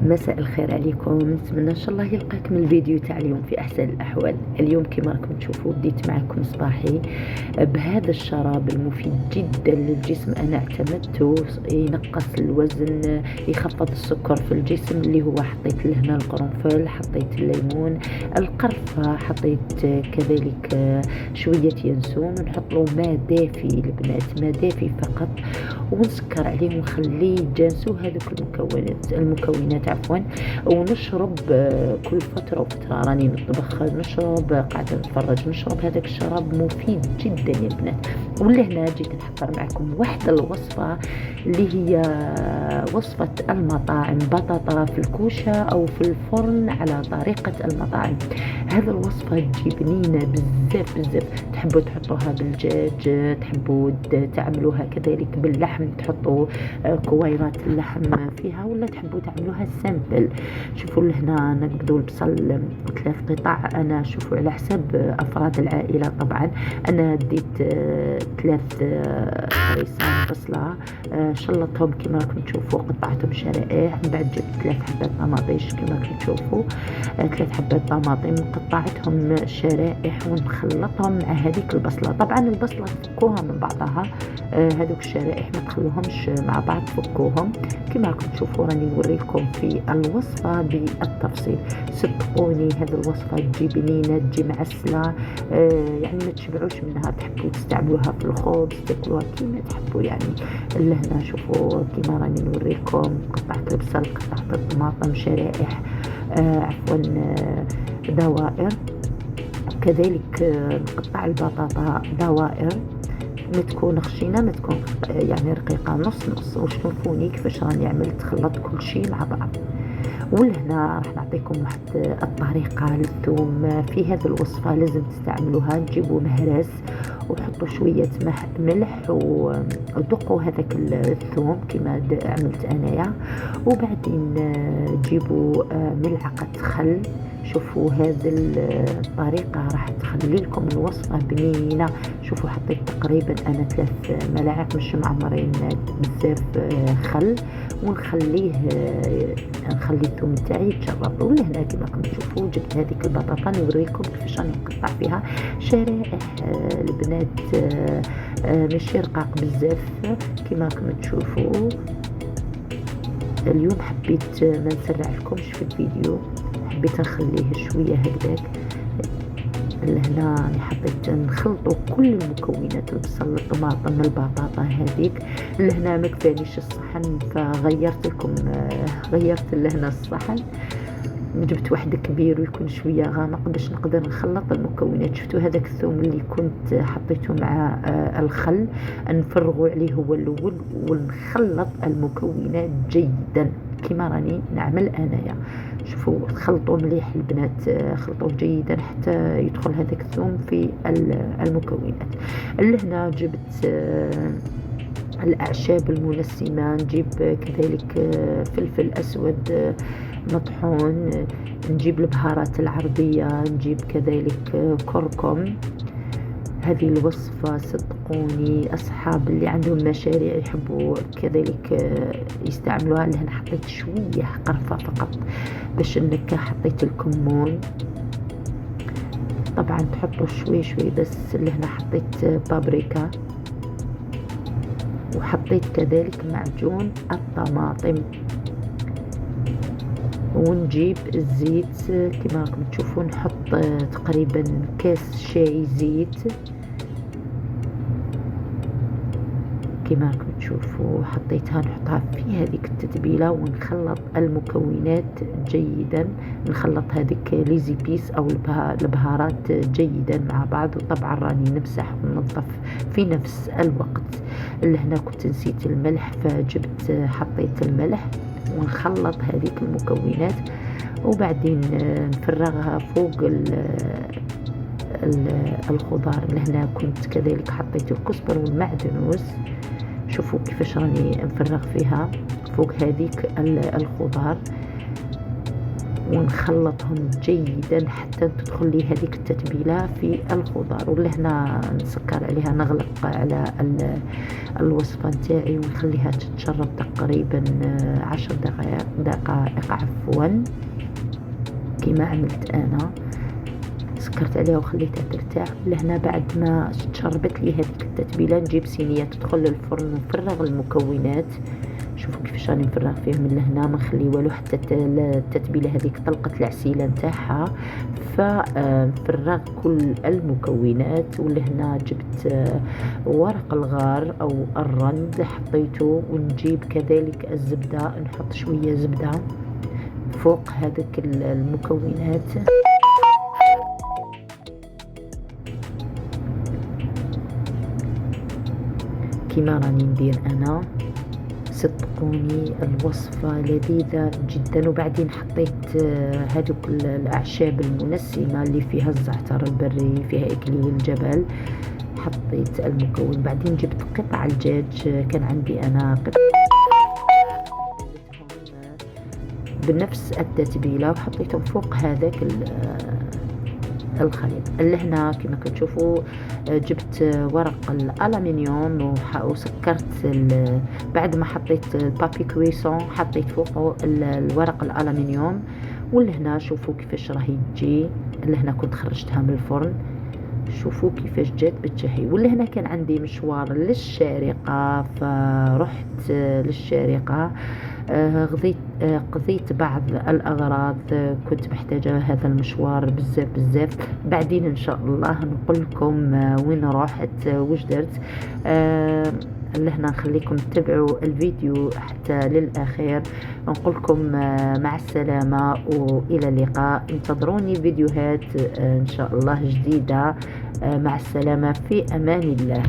مساء الخير عليكم. نتمنى ان شاء الله يلقاكم الفيديو تاع اليوم في احسن الاحوال. اليوم كما راكم تشوفوا بديت معكم صباحي بهذا الشراب المفيد جدا للجسم. انا اعتمدته، ينقص الوزن، يخفض السكر في الجسم، اللي هو حطيت له هنا القرنفل، حطيت الليمون، القرفة، حطيت كذلك شوية ينسون، ونحط له ماء دافي البنات، ماء دافي فقط، ونسكر عليه ونخليه يجانسو هذوك المكونات عفوا. ونشرب كل فترة وفترة، راني نطبخ نشرب، قاعدة نتفرج نشرب. هذاك الشراب مفيد جدا يا بنات. ولا هنا جيت نحضر معكم واحدة الوصفة اللي هي وصفة المطاعم، بطاطا في الكوشة أو في الفرن على طريقة المطاعم. هذا الوصفة تجي بنينة بزاف بزاف. تحبوا تحطوها بالدجاج، تحبوا تعملوها كذلك باللحم، تحطوا كويرات اللحم فيها، ولا تحبوا تعملوها سامبل. شوفوا لهنا نقبضوا البصل 3 قطع. انا شوفوا على حساب افراد العائله طبعا. انا ديت 3 ريسان بصله، شلطهم كما راكم تشوفوا، قطعتهم شرائح. من بعد جبت 3 حبات طماطيش كما راكم تشوفوا، 3 حبات طماطم قطعتهم شرائح، ونخلطهم مع هذيك البصله. طبعا البصله تفكوها من بعضها، هذوك الشرائح ما تخلوهمش مع بعض، فكوهم كما راكم تشوفوا. راني نوريكم في الوصفه بالتفصيل. صدقوني هذه الوصفه تجي بنينه، تجي معسله، يعني ما تشبعوش منها. تحبوا تستعملوها في الخبز، تاكلوها كيما تحبوا يعني. لهنا شوفوا كيما راني نوريكم، قطعت البصل، قطعت الطماطم شرائح، عفوا دوائر. كذلك نقطع البطاطا دوائر، ما تكون خشينه، ما تكون يعني رقيقه، نص نص. وشوفوني كيفاش راني عملت، خلطت كل شيء مع بعض. ولهنا راح نعطيكم واحد الطريقه للثوم في هذه الوصفه، لازم تستعملوها. تجيبوا مهرس وحطوا شويه ملح ودقوا هذاك الثوم كما عملت انايا. وبعدين تجيبوا ملعقه خل. شوفوا هذه الطريقة راح تخلي لكم الوصفة بنينة. شوفوا حطيت تقريبا أنا 3 ملاعق مش معمرين بزاف خل، ونخليه نخلي الثوم تاعي يتشرب. ولهنا كما راكم تشوفوا جبت هذيك البطاطا، نوريكم كيفاش راني نقطع فيها شرائح البنات، ماشي رقاق بزاف كما راكم تشوفوا. اليوم حبيت ما نسرع لكمش في الفيديو، حبيت نخليه شويه هكذاك. لهنا راني حبيت نخلطوا كل المكونات، البصل، الطماطم، البطاطا هذيك. لهنا ما كفانيش الصحن، فغيرت لكم غيرت لهنا الصحن، جبت واحد كبير ويكون شويه غامق باش نقدر نخلط المكونات. شفتوا هذاك الثوم اللي كنت حطيته مع الخل، نفرغوا عليه هو الاول ونخلط المكونات جيدا كما راني نعمل انايا. شوفوا خلطوا مليح البنات، خلطوه جيدا حتى يدخل هذاك الثوم في المكونات. لهنا جبت الأعشاب المنسمة، نجيب كذلك فلفل أسود مطحون، نجيب البهارات العربية، نجيب كذلك كركم. هذه الوصفة صدقوني أصحاب اللي عندهم مشاريع يحبوا كذلك يستعملوها. لهنا حطيت شوية قرفة فقط باش النكهة، حطيت الكمون، طبعا تحطوا شوي شوي بس. لهنا حطيت بابريكا، وحطيت كذلك معجون الطماطم. ونجيب الزيت كما راكم تشوفوا، نحط تقريبا كاس شاي زيت كما راكم تشوفوا. حطيتها نحطها في هذيك التتبيله، ونخلط المكونات جيدا، نخلط هذيك ليزيبيس او البهارات جيدا مع بعض. وطبعا راني نمسح وننظف في نفس الوقت. لهنا كنت نسيت الملح، فجبت حطيت الملح، ونخلط هذيك المكونات. وبعدين نفرغها فوق الخضار. لهنا كنت كذلك حطيت الكزبر والمعدنوس. شوفوا كيفاش راني نفرغ فيها فوق هذيك الخضار. ونخلطهم جيدا حتى تدخل لي هذيك التتبيله في الخضار. ولهنا نسكر عليها، نغلق على الوصفه نتاعي ونخليها تتشرب تقريبا 10 دقائق عفوا كما عملت انا. سكرت عليها وخليتها ترتاح. لهنا بعد ما تشربت لي هذيك التتبيله نجيب صينيه تدخل للفرن ونفرغ المكونات. شوفوا كيفاش راني نفرغ فيهم من لهنا، ما نخلي والو حتى التتبيله هذيك طلقت العسيله نتاعها. فنفرغ كل المكونات. ولهنا جبت ورق الغار او الرند حطيته، ونجيب كذلك الزبده، نحط شويه زبده فوق هذيك المكونات. كما راني ندير انا، صدقوني الوصفة لذيذة جدا. وبعدين حطيت هذوك الأعشاب المنسمة اللي فيها الزعتر البري، فيها إكليل الجبل. حطيت المكون، بعدين جبت قطع الدجاج، كان عندي أنا قطع بنفس التتبيلة وحطيتهم فوق هذاك الخليط. اللي هنا كما كتشوفوا جبت ورق الالومنيوم وسكرت بعد ما حطيت البابي كويسون حطيت فوقه الورق الالومنيوم. واللي هنا شوفوا كيفاش راهي تجي. اللي هنا كنت خرجتها من الفرن، شوفوا كيفاش جات بالتهي. واللي هنا كان عندي مشوار للشارقة، فرحت للشارقة قضيت بعض الأغراض كنت محتاجة هذا المشوار بزاف. بعدين إن شاء الله نقول لكم وين رحت وش درت. لهنا نخليكم تتبعوا الفيديو حتى للأخير. نقول لكم مع السلامة وإلى اللقاء. انتظروني فيديوهات إن شاء الله جديدة. مع السلامة، في أمان الله.